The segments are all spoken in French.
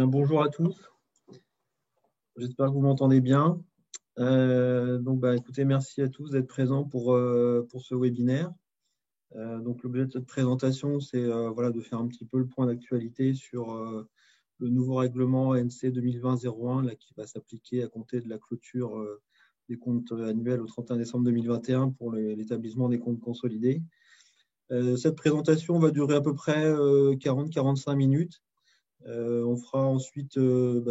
Bonjour à tous, j'espère que vous m'entendez bien. Écoutez, merci à tous d'être présents pour ce webinaire. L'objet de cette présentation, c'est de faire un petit peu le point d'actualité sur le nouveau règlement ANC 2020-01 qui va s'appliquer à compter de la clôture des comptes annuels au 31 décembre 2021 pour l'établissement des comptes consolidés. Cette présentation va durer à peu près 40-45 minutes. On fera ensuite,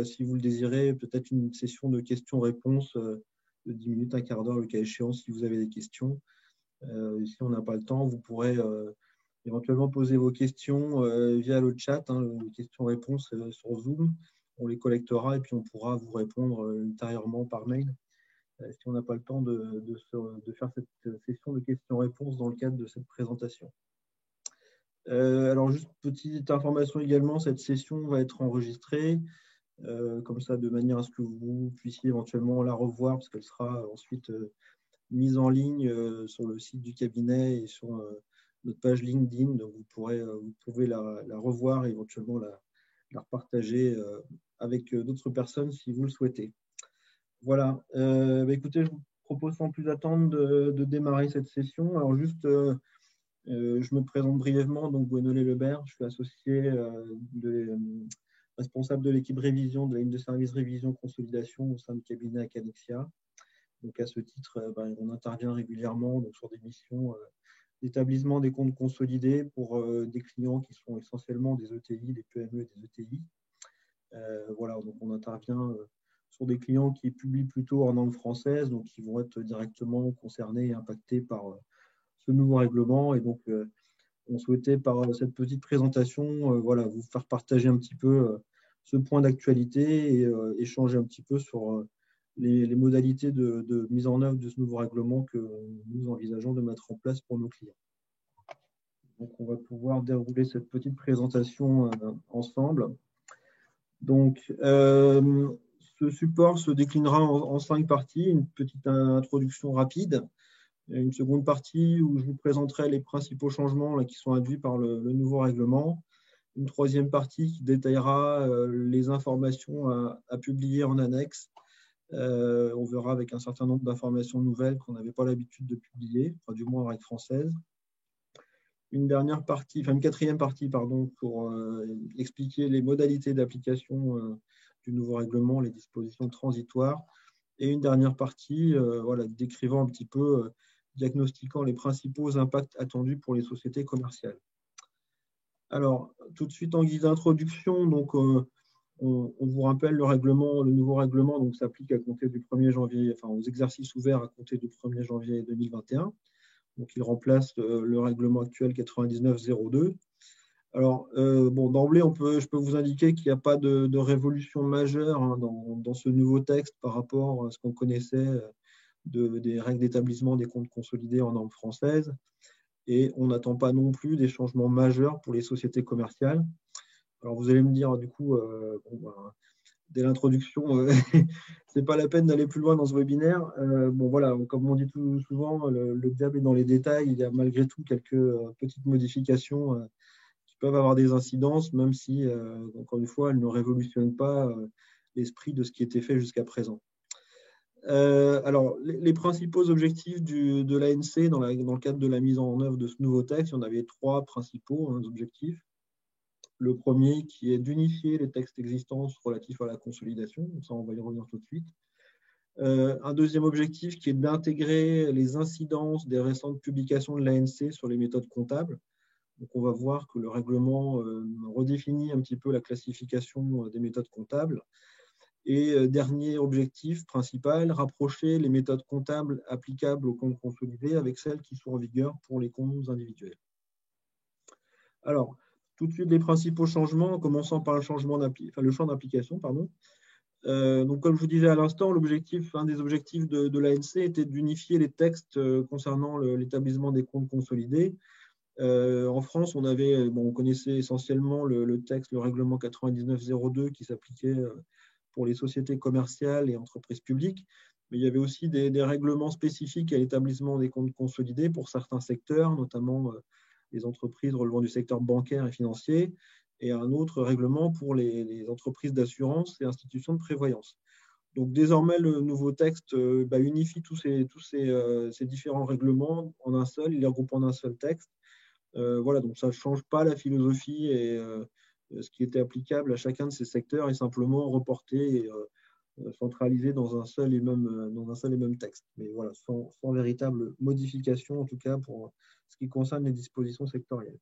si vous le désirez, peut-être une session de questions-réponses de 10 minutes, un quart d'heure, le cas échéant, si vous avez des questions. Si on n'a pas le temps, vous pourrez éventuellement poser vos questions via le chat, les questions-réponses sur Zoom. On les collectera et puis on pourra vous répondre ultérieurement par mail si on n'a pas le temps de faire cette session de questions-réponses dans le cadre de cette présentation. Alors, juste petite information également, cette session va être enregistrée, comme ça, de manière à ce que vous puissiez éventuellement la revoir, parce qu'elle sera ensuite mise en ligne sur le site du cabinet et sur notre page LinkedIn. Donc, vous pouvez la revoir et éventuellement la repartager avec d'autres personnes si vous le souhaitez. Voilà. Écoutez, je vous propose sans plus attendre de démarrer cette session. Alors, juste... je me présente brièvement, donc Gwenolé Lebert, je suis associé responsable de l'équipe révision de la ligne de service révision consolidation au sein du cabinet Acanexia. Donc à ce titre, on intervient régulièrement sur des missions d'établissement des comptes consolidés pour des clients qui sont essentiellement des ETI, des PME et des ETI. Donc on intervient sur des clients qui publient plutôt en langue française, donc qui vont être directement concernés et impactés par ce nouveau règlement. Et donc, on souhaitait par cette petite présentation vous faire partager un petit peu ce point d'actualité et échanger un petit peu sur les modalités de mise en œuvre de ce nouveau règlement que nous envisageons de mettre en place pour nos clients. Donc, on va pouvoir dérouler cette petite présentation ensemble. Donc, ce support se déclinera en 5 parties. Une petite introduction rapide. Une seconde partie où je vous présenterai les principaux changements qui sont induits par le nouveau règlement. Une troisième partie qui détaillera les informations à publier en annexe. On verra avec un certain nombre d'informations nouvelles qu'on n'avait pas l'habitude de publier, enfin, du moins en règle française. Une quatrième partie pour expliquer les modalités d'application du nouveau règlement, les dispositions transitoires. Et une dernière partie décrivant un petit peu diagnostiquant les principaux impacts attendus pour les sociétés commerciales. Alors, tout de suite en guise d'introduction, on vous rappelle le nouveau règlement s'applique à compter du 1er janvier, aux exercices ouverts à compter du 1er janvier 2021. Donc, il remplace le règlement actuel 99-02. Alors, d'emblée, je peux vous indiquer qu'il n'y a pas de révolution majeure dans ce nouveau texte par rapport à ce qu'on connaissait des règles d'établissement des comptes consolidés en norme française. Et on n'attend pas non plus des changements majeurs pour les sociétés commerciales. Alors, vous allez me dire, du coup, dès l'introduction, ce n'est pas la peine d'aller plus loin dans ce webinaire. Comme on dit tout souvent, le diable est dans les détails. Il y a malgré tout quelques petites modifications qui peuvent avoir des incidences, même si, encore une fois, elles ne révolutionnent pas l'esprit de ce qui était fait jusqu'à présent. Alors, les principaux objectifs de l'ANC dans le cadre de la mise en œuvre de ce nouveau texte, il y en avait 3 principaux objectifs. Le premier qui est d'unifier les textes existants relatifs à la consolidation, ça on va y revenir tout de suite. Un deuxième objectif qui est d'intégrer les incidences des récentes publications de l'ANC sur les méthodes comptables. Donc on va voir que le règlement redéfinit un petit peu la classification des méthodes comptables. Et dernier objectif principal, rapprocher les méthodes comptables applicables aux comptes consolidés avec celles qui sont en vigueur pour les comptes individuels. Alors, tout de suite, les principaux changements, en commençant par le champ d'application. Comme je vous disais à l'instant, un des objectifs de l'ANC était d'unifier les textes concernant l'établissement des comptes consolidés. En France, on connaissait essentiellement le texte, le règlement 99-02 qui s'appliquait pour les sociétés commerciales et entreprises publiques, mais il y avait aussi des règlements spécifiques à l'établissement des comptes consolidés pour certains secteurs, notamment les entreprises relevant du secteur bancaire et financier, et un autre règlement pour les entreprises d'assurance et institutions de prévoyance. Donc désormais, le nouveau texte unifie tous ces différents règlements en un seul, il les regroupe en un seul texte. Voilà, donc ça ne change pas la philosophie et ce qui était applicable à chacun de ces secteurs est simplement reporté et centralisé dans un seul et même texte. Mais voilà, sans véritable modification, en tout cas pour ce qui concerne les dispositions sectorielles.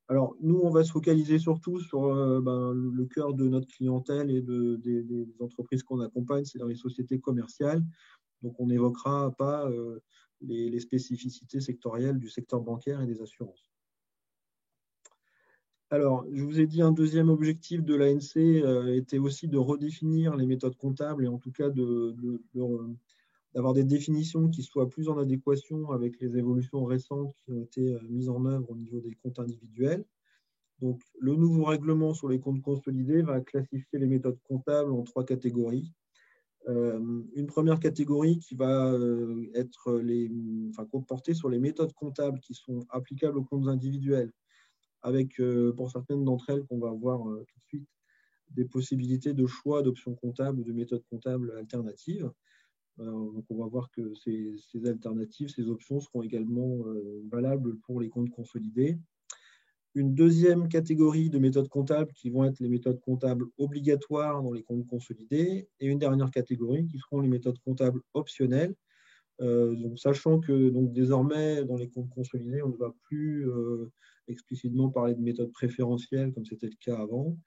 Alors, nous, on va se focaliser surtout sur le cœur de notre clientèle et des entreprises qu'on accompagne, c'est dans les sociétés commerciales. Donc, on n'évoquera pas les spécificités sectorielles du secteur bancaire et des assurances. Alors, je vous ai dit, un deuxième objectif de l'ANC était aussi de redéfinir les méthodes comptables et en tout cas d'avoir des définitions qui soient plus en adéquation avec les évolutions récentes qui ont été mises en œuvre au niveau des comptes individuels. Donc, le nouveau règlement sur les comptes consolidés va classifier les méthodes comptables en 3 catégories. Une première catégorie qui va porter sur les méthodes comptables qui sont applicables aux comptes individuels, avec, pour certaines d'entre elles qu'on va voir tout de suite, des possibilités de choix d'options comptables ou de méthodes comptables alternatives. Donc, on va voir que ces alternatives, ces options seront également valables pour les comptes consolidés. Une deuxième catégorie de méthodes comptables qui vont être les méthodes comptables obligatoires dans les comptes consolidés et une dernière catégorie qui seront les méthodes comptables optionnelles. Donc, sachant que désormais, dans les comptes consolidés, on ne va plus explicitement parler de méthode préférentielle comme c'était le cas avant.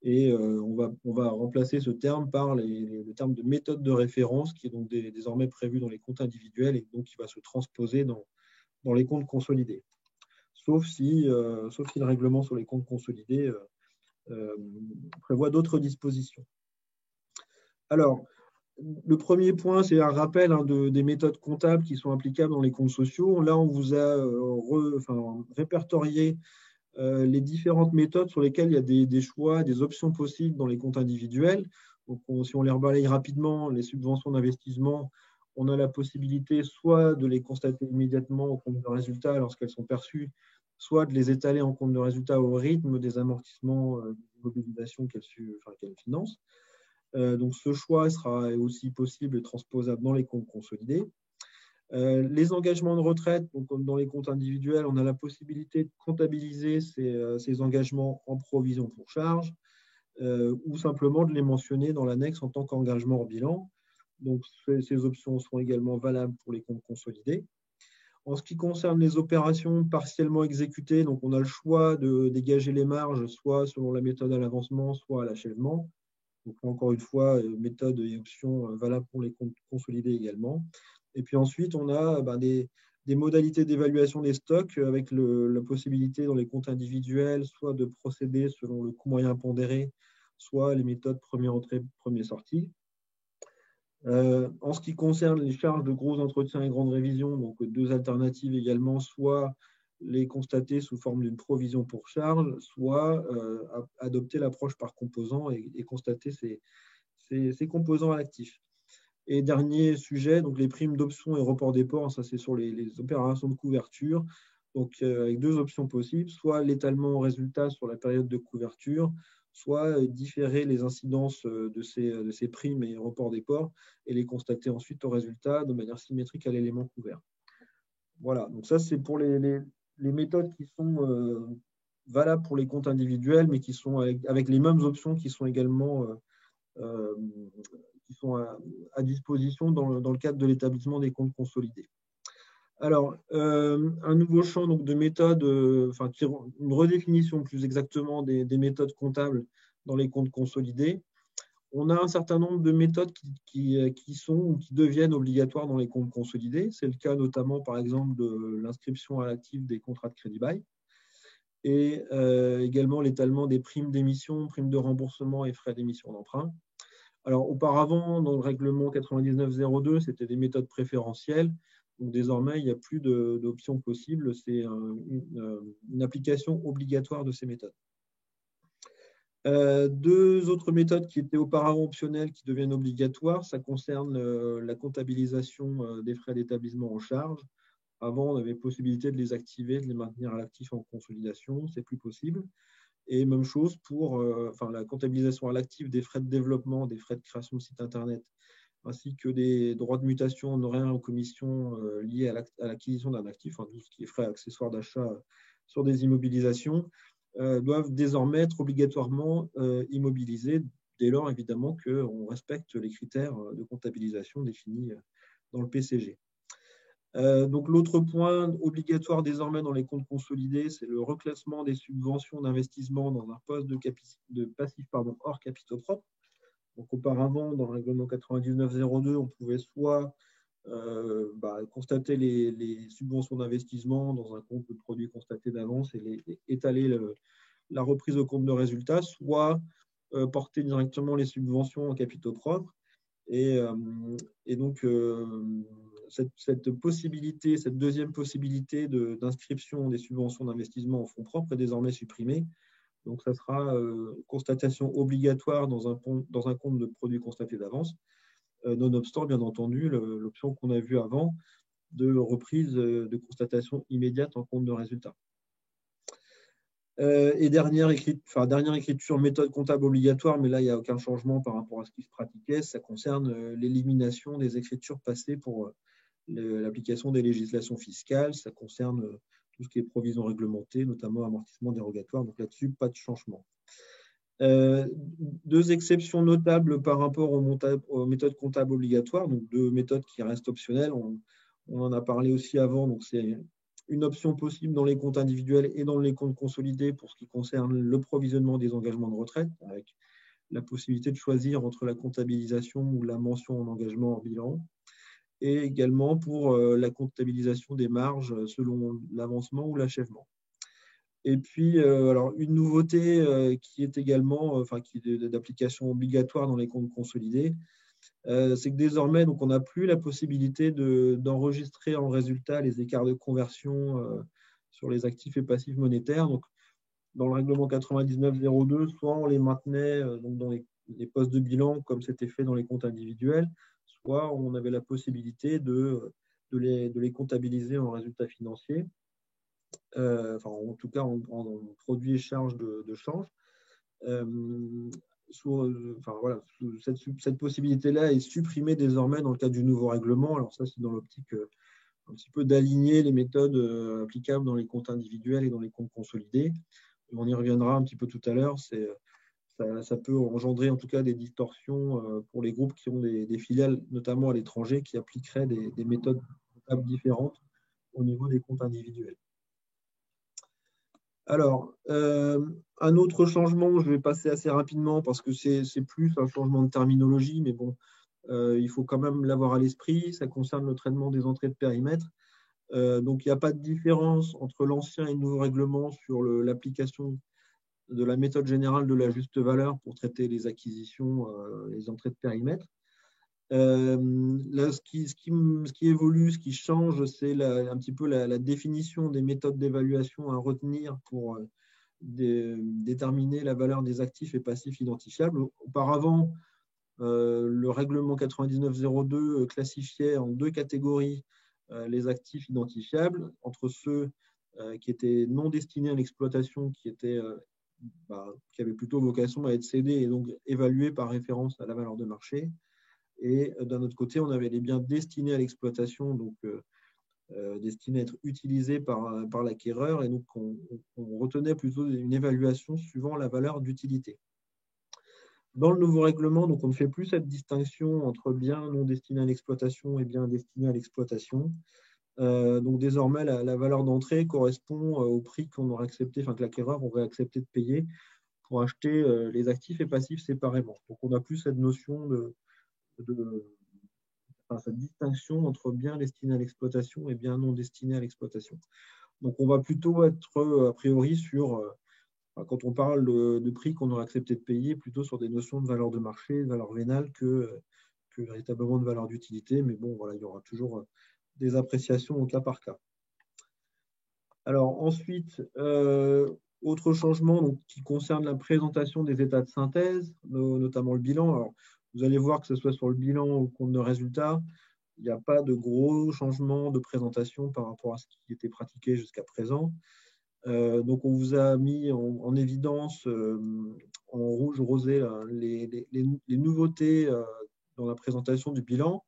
Et on va remplacer ce terme par le terme de méthode de référence qui est donc désormais prévu dans les comptes individuels et donc qui va se transposer dans les comptes consolidés. Sauf si le règlement sur les comptes consolidés prévoit d'autres dispositions. Alors, le premier point, c'est un rappel des méthodes comptables qui sont applicables dans les comptes sociaux. Là, on vous a répertorié les différentes méthodes sur lesquelles il y a des choix, des options possibles dans les comptes individuels. Donc, si on les rebalaye rapidement, les subventions d'investissement, on a la possibilité soit de les constater immédiatement au compte de résultat lorsqu'elles sont perçues, soit de les étaler en compte de résultat au rythme des amortissements d'immobilisation qu'elles financent. Donc, ce choix sera aussi possible et transposable dans les comptes consolidés. Les engagements de retraite, donc comme dans les comptes individuels, on a la possibilité de comptabiliser ces engagements en provision pour charge ou simplement de les mentionner dans l'annexe en tant qu'engagement hors bilan. Donc, ces options seront également valables pour les comptes consolidés. En ce qui concerne les opérations partiellement exécutées, donc on a le choix de dégager les marges, soit selon la méthode à l'avancement, soit à l'achèvement. Donc, encore une fois, méthode et options valables pour les comptes consolidés également. Et puis ensuite, on a des modalités d'évaluation des stocks avec la possibilité dans les comptes individuels, soit de procéder selon le coût moyen pondéré, soit les méthodes premier entrée, premier sortie. En ce qui concerne les charges de gros entretiens et grandes révisions, donc 2 alternatives également, soit les constater sous forme d'une provision pour charge, soit adopter l'approche par composants et constater ces composants à l'actif. Et dernier sujet, donc les primes d'options et report déport, ça c'est sur les opérations de couverture, donc avec 2 options possibles, soit l'étalement au résultat sur la période de couverture, soit différer les incidences de ces primes et reports déport et les constater ensuite au résultat de manière symétrique à l'élément couvert. Voilà, donc ça c'est pour les méthodes qui sont valables pour les comptes individuels, mais qui sont avec les mêmes options qui sont également à disposition dans le cadre de l'établissement des comptes consolidés. Alors, un nouveau champ donc, de méthodes, une redéfinition plus exactement des méthodes comptables dans les comptes consolidés. On a un certain nombre de méthodes qui sont ou qui deviennent obligatoires dans les comptes consolidés. C'est le cas notamment, par exemple, de l'inscription à l'actif des contrats de crédit-bail et également l'étalement des primes d'émission, primes de remboursement et frais d'émission d'emprunt. Alors, auparavant, dans le règlement 9902, c'était des méthodes préférentielles. Donc, désormais, il n'y a plus d'options possibles. C'est une application obligatoire de ces méthodes. 2 autres méthodes qui étaient auparavant optionnelles qui deviennent obligatoires, ça concerne la comptabilisation des frais d'établissement en charge. Avant, on avait possibilité de les activer, de les maintenir à l'actif en consolidation. Ce n'est plus possible. Et même chose pour la comptabilisation à l'actif des frais de développement, des frais de création de site Internet, ainsi que des droits de mutation honoraires ou commissions liés à l'acquisition d'un actif, tout ce qui est frais accessoires d'achat sur des immobilisations, doivent désormais être obligatoirement immobilisés, dès lors évidemment qu'on respecte les critères de comptabilisation définis dans le PCG. Donc l'autre point obligatoire désormais dans les comptes consolidés, c'est le reclassement des subventions d'investissement dans un poste de passif hors capitaux propres. Donc auparavant, dans le règlement 9902, on pouvait soit constater les subventions d'investissement dans un compte de produits constatés d'avance et étaler la reprise au compte de résultat, soit porter directement les subventions en capitaux propres. Et donc, cette possibilité, cette deuxième possibilité d'inscription des subventions d'investissement en fonds propres est désormais supprimée. Donc, ça sera constatation obligatoire dans un compte de produits constatés d'avance, nonobstant, bien entendu, l'option qu'on a vue avant de reprise de constatation immédiate en compte de résultat. Et dernière écriture, méthode comptable obligatoire, mais là, il n'y a aucun changement par rapport à ce qui se pratiquait. Ça concerne l'élimination des écritures passées pour l'application des législations fiscales. Ça concerne tout ce qui est provisions réglementées, notamment amortissement dérogatoire. Donc là-dessus, pas de changement. Deux exceptions notables par rapport aux méthodes comptables obligatoires, donc deux méthodes qui restent optionnelles. On en a parlé aussi avant, donc c'est une option possible dans les comptes individuels et dans les comptes consolidés pour ce qui concerne le provisionnement des engagements de retraite, avec la possibilité de choisir entre la comptabilisation ou la mention en engagement en bilan, et également pour la comptabilisation des marges selon l'avancement ou l'achèvement. Et puis, alors une nouveauté qui est également qui est d'application obligatoire dans les comptes consolidés, c'est que désormais, donc, on n'a plus la possibilité d'enregistrer en résultat les écarts de conversion sur les actifs et passifs monétaires. Donc, dans le règlement 9902, soit on les maintenait donc dans les postes de bilan comme c'était fait dans les comptes individuels, soit on avait la possibilité de les comptabiliser en résultats financiers, en tout cas en produits et charges de change. Cette possibilité-là est supprimée désormais dans le cadre du nouveau règlement. Alors ça, c'est dans l'optique un petit peu d'aligner les méthodes applicables dans les comptes individuels et dans les comptes consolidés. On y reviendra un petit peu tout à l'heure. Ça peut engendrer en tout cas des distorsions pour les groupes qui ont des filiales, notamment à l'étranger, qui appliqueraient des méthodes comptables différentes au niveau des comptes individuels. Alors, un autre changement, je vais passer assez rapidement parce que c'est plus un changement de terminologie, mais bon, il faut quand même l'avoir à l'esprit. Ça concerne le traitement des entrées de périmètre. Donc, il n'y a pas de différence entre l'ancien et le nouveau règlement sur l'application de la méthode générale de la juste valeur pour traiter les acquisitions, les entrées de périmètre. Là, ce qui évolue, ce qui change, c'est un petit peu la définition des méthodes d'évaluation à retenir pour déterminer la valeur des actifs et passifs identifiables. Auparavant, le règlement 9902 classifiait en deux catégories les actifs identifiables, entre ceux qui étaient non destinés à l'exploitation, qui avaient plutôt vocation à être cédés et donc évalués par référence à la valeur de marché. Et d'un autre côté, on avait les biens destinés à l'exploitation, donc destinés à être utilisés par l'acquéreur, et donc on retenait plutôt une évaluation suivant la valeur d'utilité. Dans le nouveau règlement, donc on ne fait plus cette distinction entre biens non destinés à l'exploitation et biens destinés à l'exploitation. Donc désormais, la valeur d'entrée correspond au prix qu'on aurait accepté, que l'acquéreur aurait accepté de payer pour acheter les actifs et passifs séparément. Donc on n'a plus cette notion cette distinction entre biens destinés à l'exploitation et biens non destinés à l'exploitation. Donc, on va plutôt être, a priori, quand on parle de prix qu'on aurait accepté de payer, plutôt sur des notions de valeur de marché, de valeur vénale, que véritablement de valeur d'utilité. Mais bon, voilà, il y aura toujours des appréciations au cas par cas. Alors, ensuite, autre changement donc, qui concerne la présentation des états de synthèse, notamment le bilan. Alors, vous allez voir que ce soit sur le bilan ou le compte de résultat, il n'y a pas de gros changements de présentation par rapport à ce qui était pratiqué jusqu'à présent. Donc, on vous a mis en évidence en rouge rosé là, les nouveautés dans la présentation du bilan.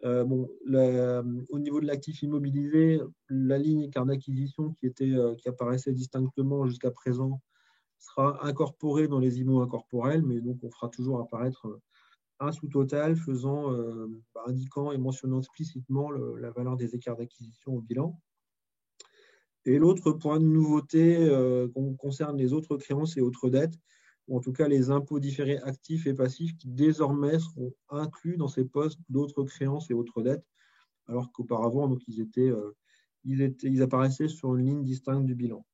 Bon, au niveau de l'actif immobilisé, la ligne carte d'acquisition qui apparaissait distinctement jusqu'à présent sera incorporée dans les IMO incorporels, mais donc on fera toujours apparaître un sous-total indiquant et mentionnant explicitement la valeur des écarts d'acquisition au bilan. Et l'autre point de nouveauté concerne les autres créances et autres dettes, ou en tout cas les impôts différés actifs et passifs qui désormais seront inclus dans ces postes d'autres créances et autres dettes, alors qu'auparavant, donc, ils apparaissaient sur une ligne distincte du bilan.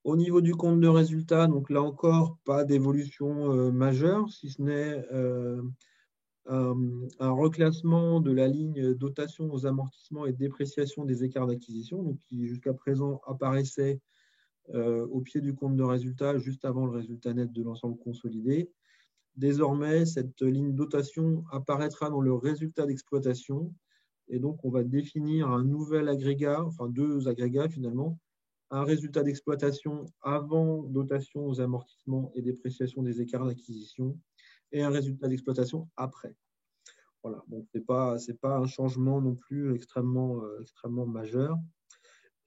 Au niveau du compte de résultat, donc là encore, pas d'évolution majeure, si ce n'est un reclassement de la ligne dotation aux amortissements et dépréciation des écarts d'acquisition, donc qui jusqu'à présent apparaissait au pied du compte de résultat, juste avant le résultat net de l'ensemble consolidé. Désormais, cette ligne dotation apparaîtra dans le résultat d'exploitation, et donc on va définir un nouvel agrégat, enfin deux agrégats finalement, un résultat d'exploitation avant dotation aux amortissements et dépréciation des écarts d'acquisition, et un résultat d'exploitation après. Voilà, donc c'est pas un changement non plus extrêmement majeur.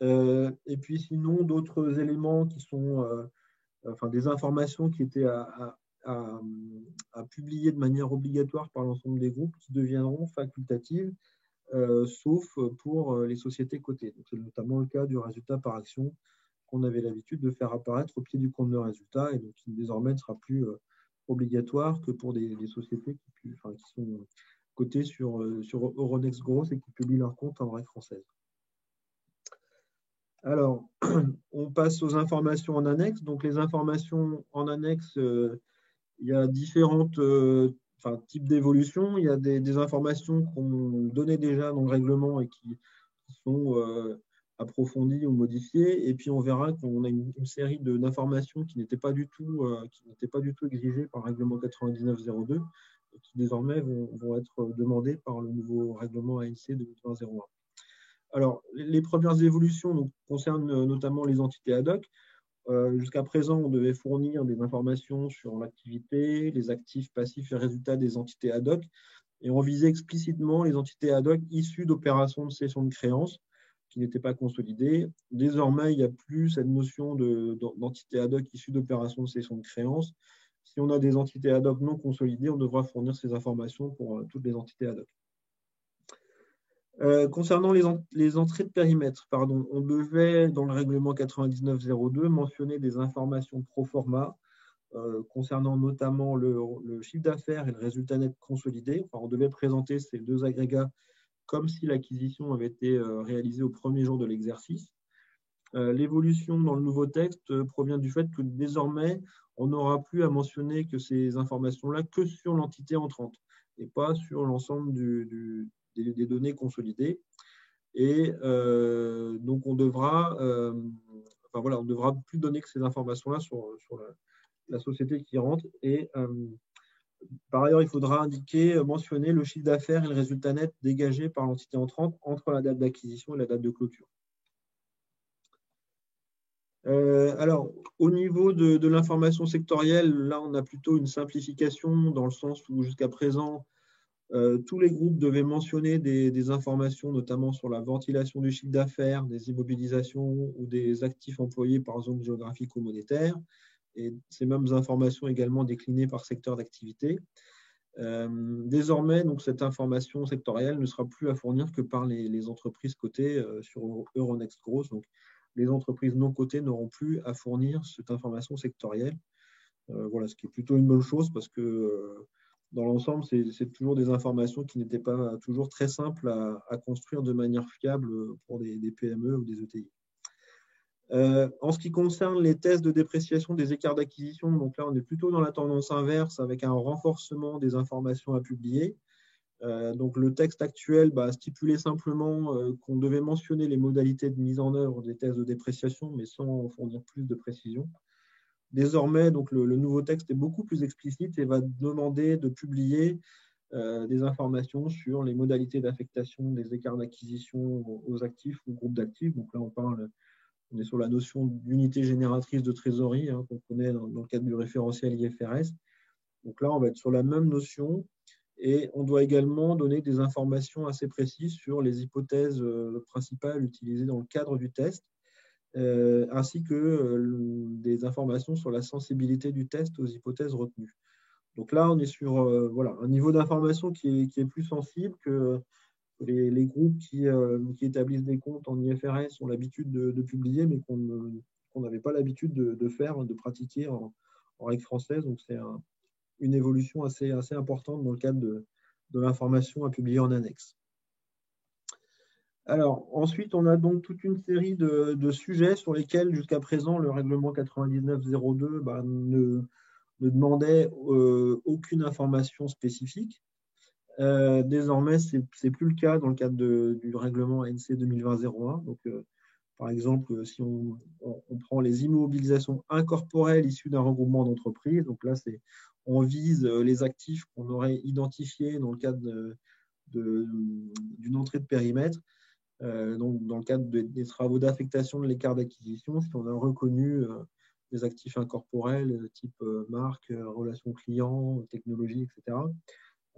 Et puis sinon, d'autres éléments qui sont des informations qui étaient à publier de manière obligatoire par l'ensemble des groupes qui deviendront facultatives, sauf pour les sociétés cotées. C'est notamment le cas du résultat par action qu'on avait l'habitude de faire apparaître au pied du compte de résultat et donc qui désormais ne sera plus obligatoire que pour des sociétés qui sont cotées sur Euronext Growth et qui publient leurs comptes en règle française. Alors, on passe aux informations en annexe. Donc, les informations en annexe, il y a différents types d'évolutions. Il y a des informations qu'on donnait déjà dans le règlement et qui sont approfondies ou modifiées. Et puis, on verra qu'on a une série d'informations qui n'étaient pas du tout exigées par le règlement 9902 et qui désormais vont être demandées par le nouveau règlement ANC 2020-01. Alors, les premières évolutions donc, concernent notamment les entités ad hoc. Jusqu'à présent, on devait fournir des informations sur l'activité, les actifs, passifs et résultats des entités ad hoc. Et on visait explicitement les entités ad hoc issues d'opérations de cession de créances qui n'étaient pas consolidées. Désormais, il n'y a plus cette notion d'entité ad hoc issue d'opérations de cession de créances. Si on a des entités ad hoc non consolidées, on devra fournir ces informations pour toutes les entités ad hoc. Concernant les entrées de périmètre, on devait, dans le règlement 9902, mentionner des informations pro forma concernant notamment le chiffre d'affaires et le résultat net consolidé. Enfin, on devait présenter ces deux agrégats comme si l'acquisition avait été réalisée au premier jour de l'exercice. L'évolution dans le nouveau texte provient du fait que désormais, on n'aura plus à mentionner que ces informations-là que sur l'entité entrante et pas sur l'ensemble des données consolidées. Et donc, on devra plus donner que ces informations-là sur la société qui rentre. Et par ailleurs, il faudra mentionner le chiffre d'affaires et le résultat net dégagé par l'entité entrante entre la date d'acquisition et la date de clôture. Alors, au niveau de l'information sectorielle, là, on a plutôt une simplification dans le sens où jusqu'à présent, tous les groupes devaient mentionner des informations, notamment sur la ventilation du chiffre d'affaires, des immobilisations ou des actifs employés par zone géographique ou monétaire, et ces mêmes informations également déclinées par secteur d'activité. Désormais, donc, cette information sectorielle ne sera plus à fournir que par les entreprises cotées sur Euronext Growth. Donc, les entreprises non cotées n'auront plus à fournir cette information sectorielle. Voilà, ce qui est plutôt une bonne chose parce que dans l'ensemble, c'est toujours des informations qui n'étaient pas toujours très simples à construire de manière fiable pour des PME ou des ETI. En ce qui concerne les tests de dépréciation des écarts d'acquisition, donc là, on est plutôt dans la tendance inverse avec un renforcement des informations à publier. Donc, le texte actuel stipulait simplement qu'on devait mentionner les modalités de mise en œuvre des tests de dépréciation, mais sans fournir plus de précision. Désormais, donc, le nouveau texte est beaucoup plus explicite et va demander de publier des informations sur les modalités d'affectation des écarts d'acquisition aux actifs ou groupes d'actifs. Donc là, on parle On est sur la notion d'unité génératrice de trésorerie qu'on connaît dans le cadre du référentiel IFRS. Donc là, on va être sur la même notion et on doit également donner des informations assez précises sur les hypothèses principales utilisées dans le cadre du test, ainsi que des informations sur la sensibilité du test aux hypothèses retenues. Donc là, on est sur un niveau d'information qui est plus sensible que les groupes qui établissent des comptes en IFRS ont l'habitude de publier, mais qu'on n'avait pas l'habitude de faire, de pratiquer en règle française. Donc c'est une évolution assez importante dans le cadre de l'information à publier en annexe. Alors, ensuite, on a donc toute une série de sujets sur lesquels, jusqu'à présent, le règlement 9902 ne demandait aucune information spécifique. Désormais, ce n'est plus le cas dans le cadre du règlement ANC 2020-01. Donc, par exemple, si on prend les immobilisations incorporelles issues d'un regroupement d'entreprises, donc là, on vise les actifs qu'on aurait identifiés dans le cadre d'une entrée de périmètre. Donc, dans le cadre des travaux d'affectation de l'écart d'acquisition, si on a reconnu des actifs incorporels type marque, relations clients, technologie, etc.,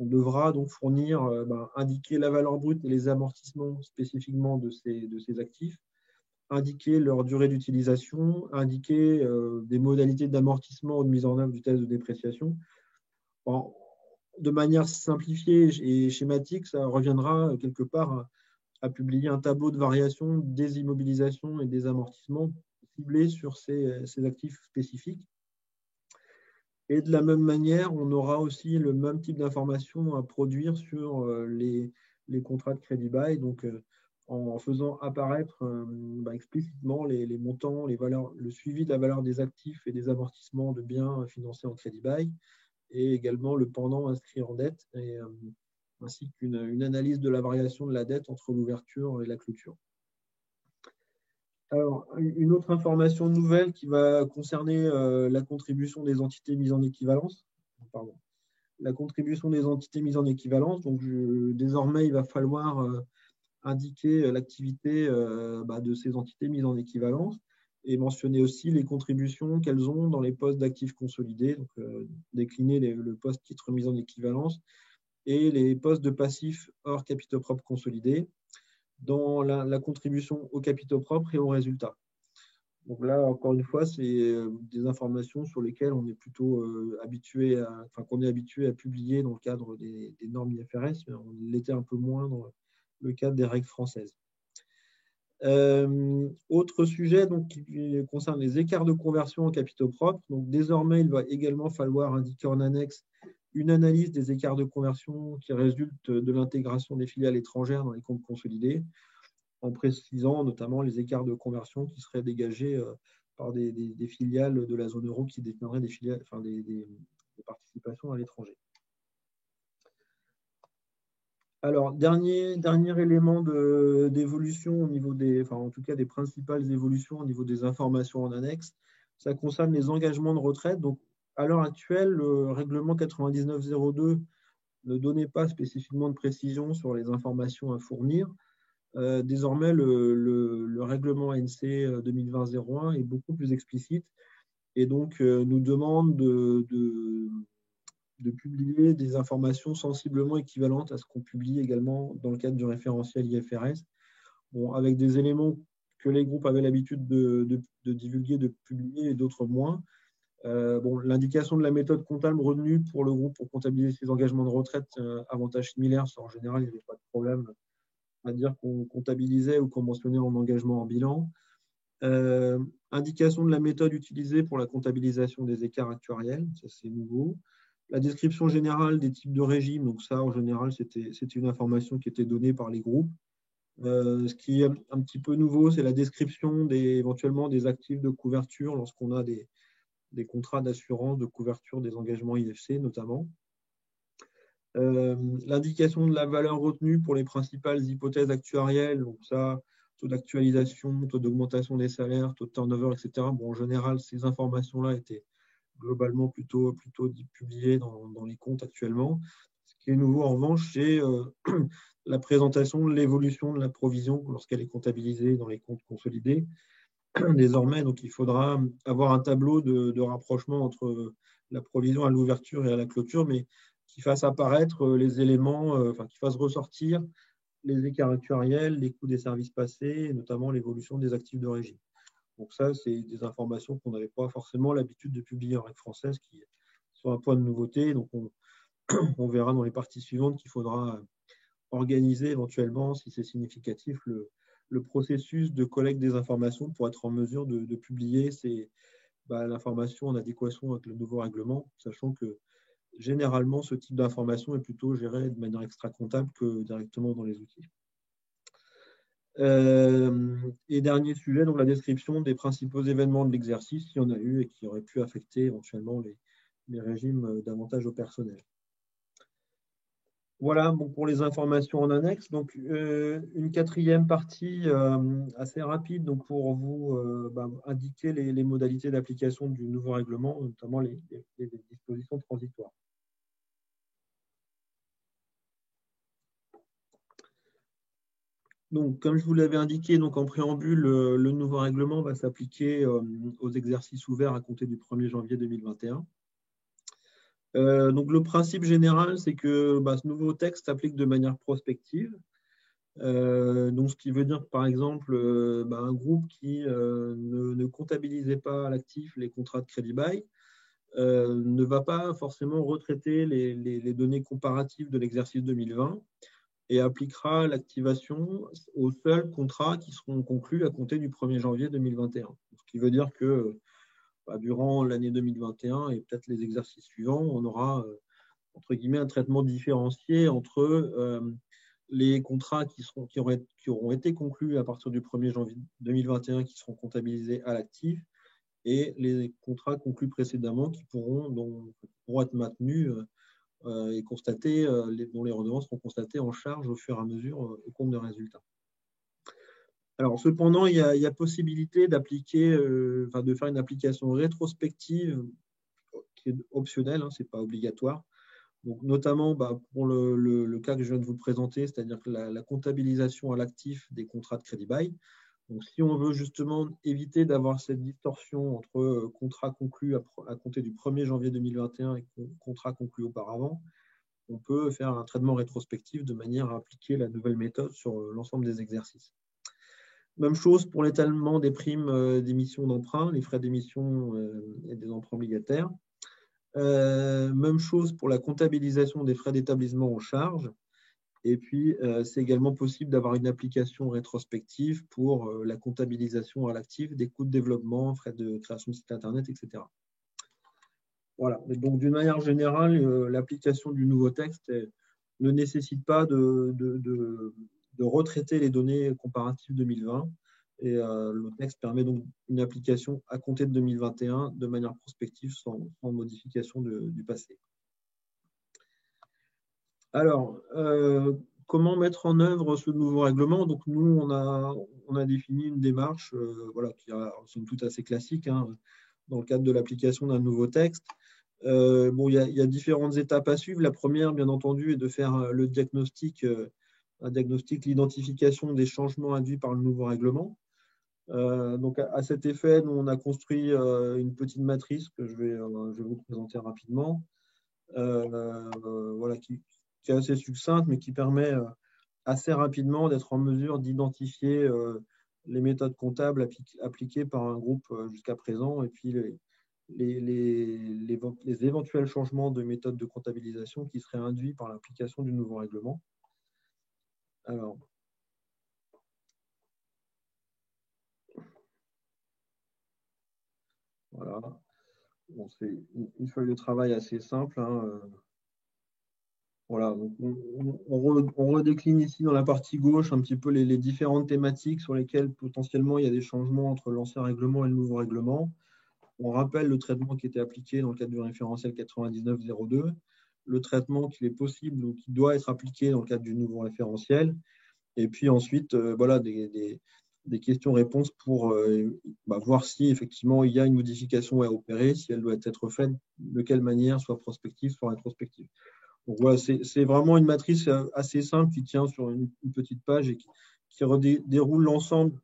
on devra donc fournir, indiquer la valeur brute et les amortissements spécifiquement de ces actifs, indiquer leur durée d'utilisation, indiquer des modalités d'amortissement ou de mise en œuvre du test de dépréciation. Bon, de manière simplifiée et schématique, ça reviendra quelque part à publier un tableau de variation des immobilisations et des amortissements ciblés sur ces actifs spécifiques. Et de la même manière, on aura aussi le même type d'informations à produire sur les contrats de crédit bail, donc en faisant apparaître explicitement les montants, les valeurs, le suivi de la valeur des actifs et des amortissements de biens financés en crédit bail, et également le pendant inscrit en dette, ainsi qu'une analyse de la variation de la dette entre l'ouverture et la clôture. Alors, une autre information nouvelle qui va concerner la contribution des entités mises en équivalence. Pardon. La contribution des entités mises en équivalence. Donc, désormais, il va falloir indiquer l'activité de ces entités mises en équivalence et mentionner aussi les contributions qu'elles ont dans les postes d'actifs consolidés, donc décliner le poste titre mis en équivalence et les postes de passifs hors capitaux propres consolidés dans la contribution aux capitaux propres et aux résultats. Donc là, encore une fois, c'est des informations sur lesquelles on est plutôt habitué à publier dans le cadre des normes IFRS, mais on l'était un peu moins dans le cadre des règles françaises. Autre sujet donc, qui concerne les écarts de conversion en capitaux propres. Donc, désormais, il va également falloir indiquer en annexe une analyse des écarts de conversion qui résultent de l'intégration des filiales étrangères dans les comptes consolidés, en précisant notamment les écarts de conversion qui seraient dégagés par des filiales de la zone euro qui détiendraient des participations à l'étranger. Alors, dernier élément d'évolution au niveau en tout cas des principales évolutions au niveau des informations en annexe, ça concerne les engagements de retraite. Donc, à l'heure actuelle, le règlement 9902 ne donnait pas spécifiquement de précision sur les informations à fournir. Désormais, le règlement ANC 2020-01 est beaucoup plus explicite et donc nous demande de publier des informations sensiblement équivalentes à ce qu'on publie également dans le cadre du référentiel IFRS, avec des éléments que les groupes avaient l'habitude de divulguer, de publier et d'autres moins. L'indication de la méthode comptable retenue pour le groupe pour comptabiliser ses engagements de retraite, avantages similaires, en général, il n'y avait pas de problème à dire qu'on comptabilisait ou qu'on mentionnait en engagement en bilan. Indication de la méthode utilisée pour la comptabilisation des écarts actuariels, ça c'est nouveau. La description générale des types de régimes, donc ça en général c'était une information qui était donnée par les groupes. Ce qui est un petit peu nouveau, c'est la description éventuellement des actifs de couverture lorsqu'on a des contrats d'assurance de couverture des engagements IFC notamment. L'indication de la valeur retenue pour les principales hypothèses actuarielles, donc ça, taux d'actualisation, taux d'augmentation des salaires, taux de turnover, etc. En général, ces informations-là étaient globalement plutôt publiées dans les comptes actuellement. Ce qui est nouveau, en revanche, c'est la présentation de l'évolution de la provision lorsqu'elle est comptabilisée dans les comptes consolidés. désormais. Donc, il faudra avoir un tableau de rapprochement entre la provision à l'ouverture et à la clôture, mais qui fasse apparaître les éléments, qui fasse ressortir les écarts actuariels, les coûts des services passés, et notamment l'évolution des actifs de régie. Donc ça, c'est des informations qu'on n'avait pas forcément l'habitude de publier en règle française, qui sont un point de nouveauté. Donc on verra dans les parties suivantes qu'il faudra organiser éventuellement, si c'est significatif, le processus de collecte des informations pour être en mesure de publier l'information en adéquation avec le nouveau règlement, sachant que généralement, ce type d'information est plutôt géré de manière extra-comptable que directement dans les outils. Et dernier sujet, donc la description des principaux événements de l'exercice, s'il y en a eu et qui auraient pu affecter éventuellement les régimes d'avantages au personnel. Voilà bon, pour les informations en annexe. Donc, une quatrième partie assez rapide donc pour vous indiquer les modalités d'application du nouveau règlement, notamment les dispositions transitoires. Donc, comme je vous l'avais indiqué donc en préambule, le nouveau règlement va s'appliquer aux exercices ouverts à compter du 1er janvier 2021. Donc, le principe général, c'est que ce nouveau texte s'applique de manière prospective. Donc, ce qui veut dire, par exemple, un groupe qui ne comptabilisait pas à l'actif les contrats de crédit bail ne va pas forcément retraiter les données comparatives de l'exercice 2020 et appliquera l'activation aux seuls contrats qui seront conclus à compter du 1er janvier 2021. Ce qui veut dire que durant l'année 2021 et peut-être les exercices suivants, on aura entre guillemets un traitement différencié entre les contrats qui auront été conclus à partir du 1er janvier 2021 qui seront comptabilisés à l'actif et les contrats conclus précédemment qui pourront être maintenus et constatés, dont les redevances seront constatées en charge au fur et à mesure au compte de résultats. Alors, cependant, il y a possibilité d'appliquer, de faire une application rétrospective qui est optionnelle, ce n'est pas obligatoire. Donc, notamment pour le cas que je viens de vous présenter, c'est-à-dire que la comptabilisation à l'actif des contrats de crédit bail. Donc, si on veut justement éviter d'avoir cette distorsion entre contrats conclus à compter du 1er janvier 2021 et contrats conclus auparavant, on peut faire un traitement rétrospectif de manière à appliquer la nouvelle méthode sur l'ensemble des exercices. Même chose pour l'étalement des primes d'émission d'emprunt, les frais d'émission et des emprunts obligataires. Même chose pour la comptabilisation des frais d'établissement en charge. Et puis, c'est également possible d'avoir une application rétrospective pour la comptabilisation à l'actif des coûts de développement, frais de création de site Internet, etc. Voilà. Donc, d'une manière générale, l'application du nouveau texte ne nécessite pas de retraiter les données comparatives 2020. Et le texte permet donc une application à compter de 2021 de manière prospective sans modification du passé. Alors, comment mettre en œuvre ce nouveau règlement? Donc, nous, on a défini une démarche qui est somme toute assez classique dans le cadre de l'application d'un nouveau texte. Il y a différentes étapes à suivre. La première, bien entendu, est de faire le diagnostic, l'identification des changements induits par le nouveau règlement. Donc, à cet effet, nous, on a construit une petite matrice que je vais vous présenter rapidement, qui est assez succincte, mais qui permet assez rapidement d'être en mesure d'identifier les méthodes comptables appliquées par un groupe jusqu'à présent, et puis les éventuels changements de méthode de comptabilisation qui seraient induits par l'application du nouveau règlement. Alors, voilà. Bon, c'est une feuille de travail assez simple. Voilà, donc on redécline ici dans la partie gauche un petit peu les différentes thématiques sur lesquelles potentiellement il y a des changements entre l'ancien règlement et le nouveau règlement. On rappelle le traitement qui était appliqué dans le cadre du référentiel 9902, le traitement qu'il est possible ou qui doit être appliqué dans le cadre du nouveau référentiel, et puis ensuite des questions-réponses pour voir si effectivement il y a une modification à opérer, si elle doit être faite, de quelle manière, soit prospective, soit rétrospective. Donc voilà, c'est vraiment une matrice assez simple qui tient sur une petite page et qui déroule l'ensemble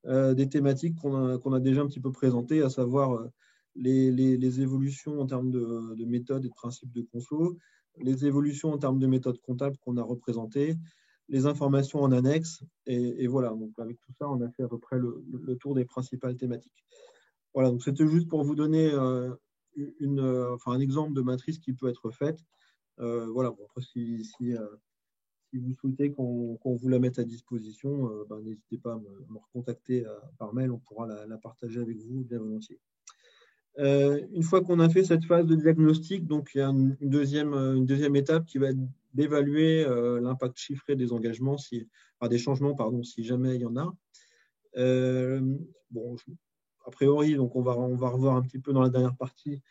des thématiques qu'on a déjà un petit peu présentées, à savoir les évolutions en termes de méthodes et de principes de conso, les évolutions en termes de méthodes comptables qu'on a représentées, les informations en annexe, et voilà. Donc avec tout ça, on a fait à peu près le tour des principales thématiques. Voilà, donc c'était juste pour vous donner un exemple de matrice qui peut être faite. Voilà, bon, après, si vous souhaitez qu'on vous la mette à disposition, n'hésitez pas à me recontacter par mail, on pourra la partager avec vous bien volontiers. Une fois qu'on a fait cette phase de diagnostic, donc il y a une deuxième étape qui va être d'évaluer l'impact chiffré des engagements, des changements, pardon, si jamais il y en a. Bon, a priori, donc on va revoir un petit peu dans la dernière partie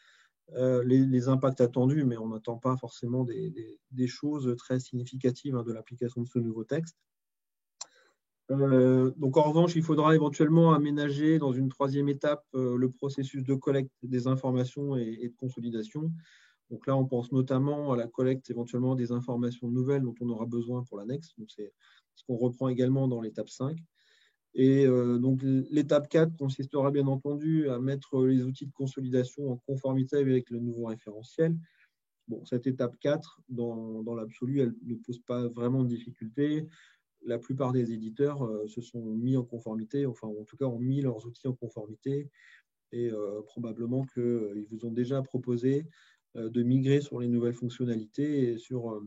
les impacts attendus, mais on n'attend pas forcément des choses très significatives de l'application de ce nouveau texte. Donc en revanche, il faudra éventuellement aménager dans une troisième étape le processus de collecte des informations et de consolidation. Donc là, on pense notamment à la collecte éventuellement des informations nouvelles dont on aura besoin pour l'annexe. Donc c'est ce qu'on reprend également dans l'étape 5. Et donc l'étape 4 consistera bien entendu à mettre les outils de consolidation en conformité avec le nouveau référentiel. Bon, cette étape 4, dans l'absolu, elle ne pose pas vraiment de difficulté. La plupart des éditeurs se sont mis en conformité, enfin en tout cas ont mis leurs outils en conformité, et probablement qu'ils vous ont déjà proposé de migrer sur les nouvelles fonctionnalités et sur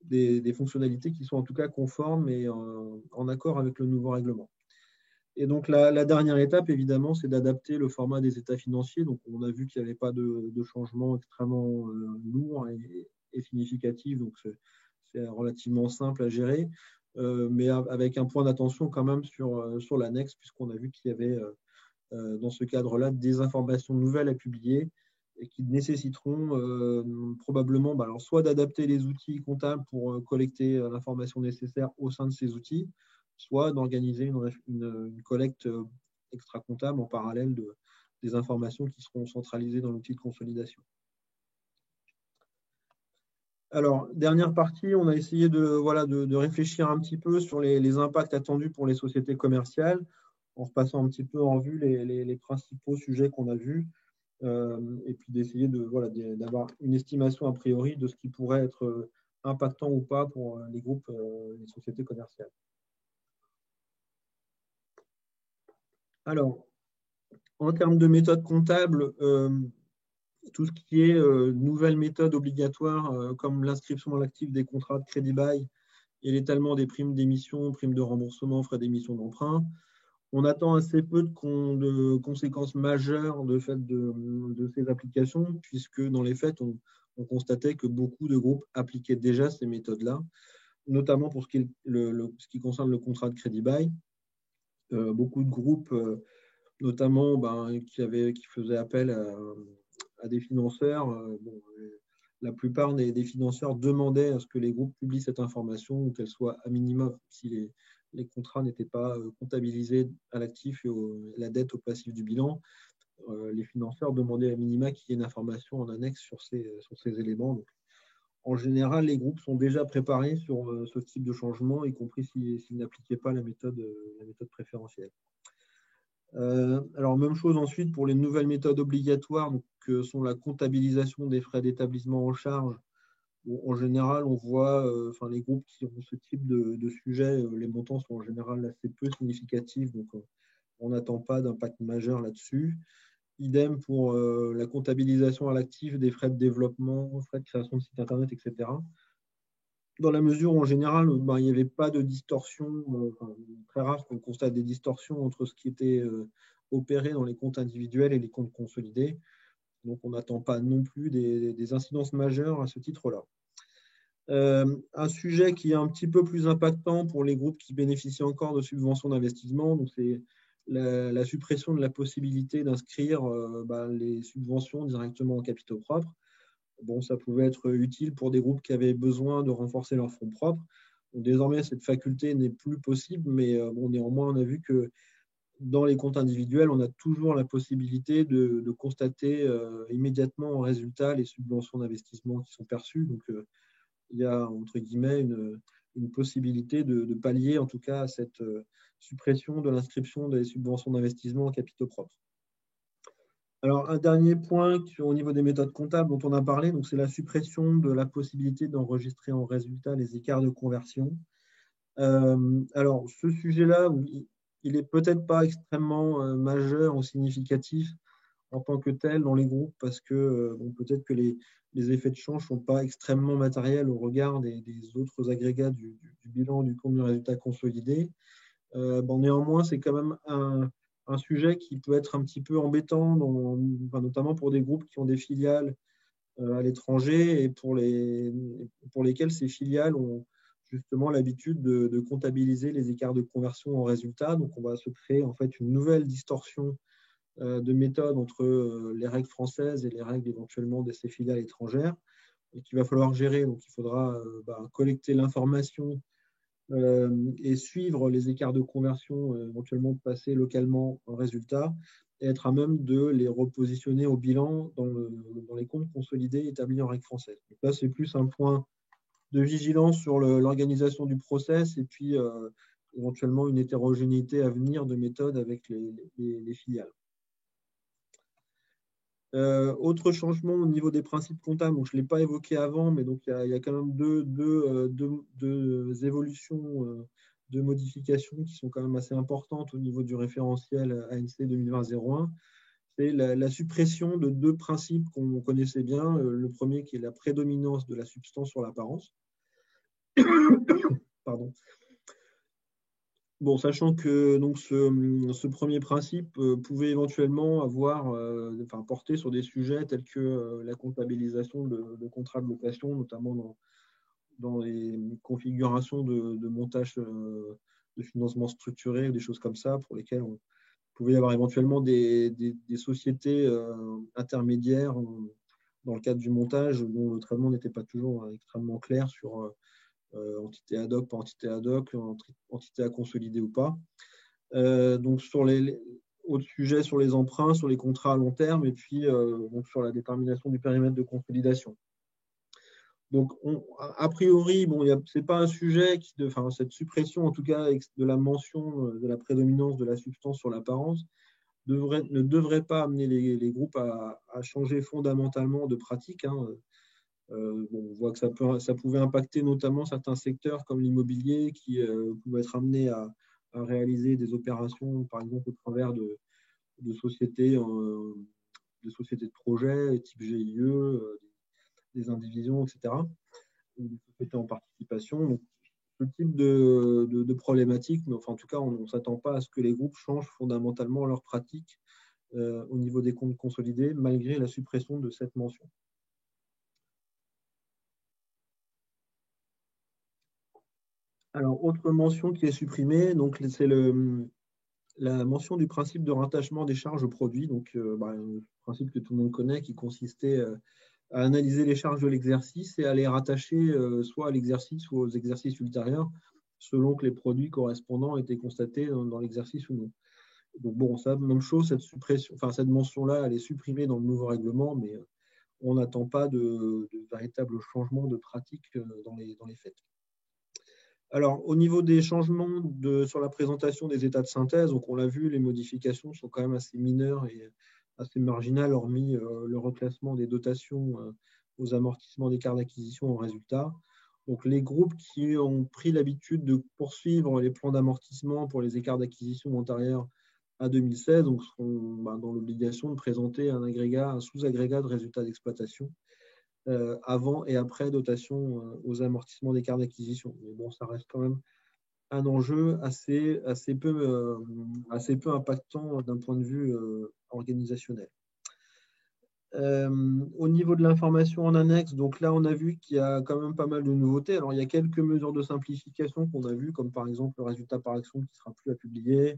des fonctionnalités qui sont en tout cas conformes et en accord avec le nouveau règlement. Et donc, la dernière étape, évidemment, c'est d'adapter le format des états financiers. Donc, on a vu qu'il n'y avait pas de changement extrêmement lourd et significatif. Donc, c'est relativement simple à gérer, mais avec un point d'attention quand même sur l'annexe, puisqu'on a vu qu'il y avait, dans ce cadre-là, des informations nouvelles à publier et qui nécessiteront probablement alors soit d'adapter les outils comptables pour collecter l'information nécessaire au sein de ces outils, soit d'organiser une collecte extra-comptable en parallèle des informations qui seront centralisées dans l'outil de consolidation. Alors, dernière partie, on a essayé de réfléchir un petit peu sur les impacts attendus pour les sociétés commerciales, en repassant un petit peu en vue les principaux sujets qu'on a vus, et puis d'essayer d'avoir une estimation a priori de ce qui pourrait être impactant ou pas pour les groupes, les sociétés commerciales. Alors, en termes de méthode comptable, tout ce qui est nouvelles méthodes obligatoires, comme l'inscription dans l'actif des contrats de crédit bail et l'étalement des primes d'émission, primes de remboursement, frais d'émission d'emprunt, on attend assez peu de conséquences majeures de ces applications, puisque dans les faits, on constatait que beaucoup de groupes appliquaient déjà ces méthodes-là, notamment pour ce qui concerne le contrat de crédit bail. Beaucoup de groupes, notamment qui faisaient appel à des financeurs. La plupart des financeurs demandaient à ce que les groupes publient cette information ou qu'elle soit à minima, si les contrats n'étaient pas comptabilisés à l'actif et la dette au passif du bilan. Les financeurs demandaient à minima qu'il y ait une information en annexe sur ces éléments. Donc, en général, les groupes sont déjà préparés sur ce type de changement, y compris s'ils n'appliquaient pas la méthode préférentielle. Alors, même chose ensuite pour les nouvelles méthodes obligatoires, donc, que sont la comptabilisation des frais d'établissement en charge. En général, on voit les groupes qui ont ce type de sujet, les montants sont en général assez peu significatifs, donc on n'attend pas d'impact majeur là-dessus. Idem pour la comptabilisation à l'actif des frais de développement, frais de création de site internet, etc. Dans la mesure où, en général, il n'y avait pas de distorsion, très rare qu'on constate des distorsions entre ce qui était opéré dans les comptes individuels et les comptes consolidés. Donc, on n'attend pas non plus des incidences majeures à ce titre-là. Un sujet qui est un petit peu plus impactant pour les groupes qui bénéficient encore de subventions d'investissement, c'est la suppression de la possibilité d'inscrire les subventions directement en capitaux propres. Bon, ça pouvait être utile pour des groupes qui avaient besoin de renforcer leurs fonds propres. Donc, désormais, cette faculté n'est plus possible, mais néanmoins, on a vu que dans les comptes individuels, on a toujours la possibilité de constater immédiatement en résultat les subventions d'investissement qui sont perçues. Donc, il y a, entre guillemets, une possibilité de pallier en tout cas à cette suppression de l'inscription des subventions d'investissement en capitaux propres. Alors, un dernier point au niveau des méthodes comptables dont on a parlé, c'est la suppression de la possibilité d'enregistrer en résultat les écarts de conversion. Alors, ce sujet-là, il n'est peut-être pas extrêmement majeur ou significatif en tant que tel dans les groupes parce que peut-être que les effets de change ne sont pas extrêmement matériels au regard des autres agrégats du bilan du compte du résultat consolidé. Néanmoins, c'est quand même un sujet qui peut être un petit peu embêtant, notamment pour des groupes qui ont des filiales à l'étranger et pour lesquels ces filiales ont justement l'habitude de comptabiliser les écarts de conversion en résultats. Donc, on va se créer en fait une nouvelle distorsion de méthode entre les règles françaises et les règles éventuellement de ces filiales étrangères et qu'il va falloir gérer. Donc, il faudra collecter l'information et suivre les écarts de conversion, éventuellement passer localement en résultat et être à même de les repositionner au bilan dans les comptes consolidés établis en règle française. Donc là, c'est plus un point de vigilance sur l'organisation du process et puis éventuellement une hétérogénéité à venir de méthode avec les filiales. Autre changement au niveau des principes comptables, je ne l'ai pas évoqué avant, mais donc il y a quand même deux évolutions, deux modifications qui sont quand même assez importantes au niveau du référentiel ANC 2020-01. C'est la suppression de deux principes qu'on connaissait bien. Le premier qui est la prédominance de la substance sur l'apparence. Pardon. Bon, sachant que donc, ce premier principe pouvait éventuellement porter sur des sujets tels que la comptabilisation de contrats de location, notamment dans les configurations de montage de financement structuré ou des choses comme ça, pour lesquelles on pouvait y avoir éventuellement des sociétés intermédiaires dans le cadre du montage dont le traitement n'était pas toujours extrêmement clair sur entité ad hoc, pas entité ad hoc, entité à consolider ou pas. Donc, sur autres sujets sur les emprunts, sur les contrats à long terme, et puis donc sur la détermination du périmètre de consolidation. Donc, a priori, ce n'est pas un sujet cette suppression, en tout cas, de la mention de la prédominance de la substance sur l'apparence, ne devrait pas amener les groupes à changer fondamentalement de pratique. On voit que ça pouvait impacter notamment certains secteurs comme l'immobilier qui pouvaient être amenés à réaliser des opérations, par exemple, au travers de sociétés de projets, type GIE, des indivisions, etc., ou des sociétés en participation. Donc, ce type de problématique, mais en tout cas, on ne s'attend pas à ce que les groupes changent fondamentalement leurs pratiques au niveau des comptes consolidés, malgré la suppression de cette mention. Alors, autre mention qui est supprimée, c'est la mention du principe de rattachement des charges au produit, donc un principe que tout le monde connaît qui consistait à analyser les charges de l'exercice et à les rattacher soit à l'exercice ou aux exercices ultérieurs, selon que les produits correspondants étaient constatés dans l'exercice ou non. Donc ça, même chose, cette mention-là, elle est supprimée dans le nouveau règlement, mais on n'attend pas de véritable changement de pratique dans les faits. Alors, au niveau des changements sur la présentation des états de synthèse, donc on l'a vu, les modifications sont quand même assez mineures et assez marginales, hormis le reclassement des dotations aux amortissements d'écart d'acquisition en résultat. Donc, les groupes qui ont pris l'habitude de poursuivre les plans d'amortissement pour les écarts d'acquisition antérieurs à 2016 seront dans l'obligation de présenter un sous-agrégat de résultats d'exploitation avant et après dotation aux amortissements d'écart d'acquisition. Mais bon, ça reste quand même un enjeu assez peu impactant d'un point de vue organisationnel. Au niveau de l'information en annexe, donc là, on a vu qu'il y a quand même pas mal de nouveautés. Alors, il y a quelques mesures de simplification qu'on a vues, comme par exemple le résultat par action qui ne sera plus à publier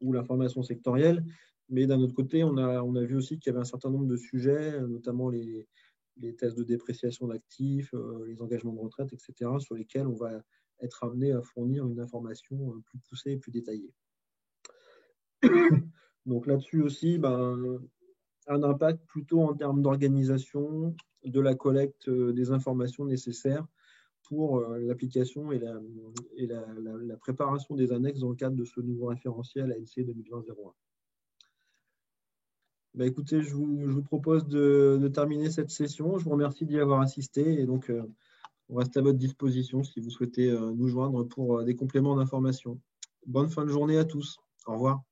ou l'information sectorielle. Mais d'un autre côté, on a vu aussi qu'il y avait un certain nombre de sujets, notamment les tests de dépréciation d'actifs, les engagements de retraite, etc., sur lesquels on va être amené à fournir une information plus poussée et plus détaillée. Donc là-dessus aussi, un impact plutôt en termes d'organisation, de la collecte des informations nécessaires pour l'application et la préparation des annexes dans le cadre de ce nouveau référentiel ANC 2020-01. Bah, écoutez, je vous propose de terminer cette session. Je vous remercie d'y avoir assisté et donc on reste à votre disposition si vous souhaitez nous joindre pour des compléments d'information. Bonne fin de journée à tous. Au revoir.